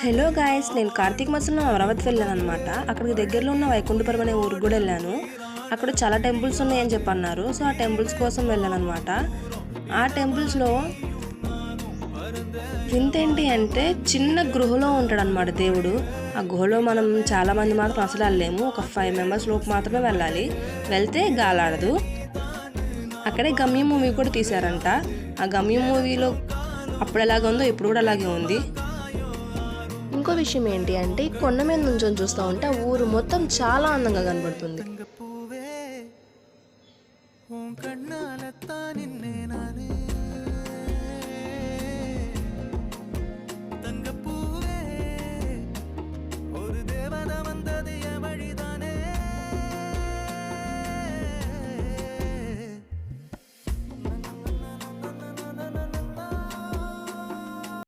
Hello guys, నేను కార్తీక మాసంలో అమరావతి వెళ్ళాను అనమాట. అక్కడికి దగ్గరలో ఉన్న వైకుంఠపురం అనే ఊరికి కూడా వెళ్ళాను. అక్కడ చాలా టెంపుల్స్ ఉన్నాయని చెప్పి అన్నారు. సో ఆ టెంపుల్స్ కోసం వెళ్ళాను అనమాట. ఆ టెంపుల్స్లో వింత ఏంటి అంటే చిన్న గృహలో ఉంటాడనమాట దేవుడు. ఆ గుహలో మనం చాలామంది మాత్రం అసలు వెళ్ళలేము. ఒక 5 మెంబర్స్ లోపు మాత్రమే వెళ్ళాలి. వెళ్తే గాలాడదు. అక్కడే గమ్యం మూవీ కూడా తీశారంట. ఆ గమ్యం మూవీలో అప్పుడు ఎలాగ ఉందో ఇప్పుడు కూడా అలాగే ఉంది. ఇంకో విషయం ఏంటి అంటే కొండ మీద నుంచొని చూస్తూ ఉంటే ఆ ఊరు మొత్తం చాలా అందంగా కనబడుతుంది.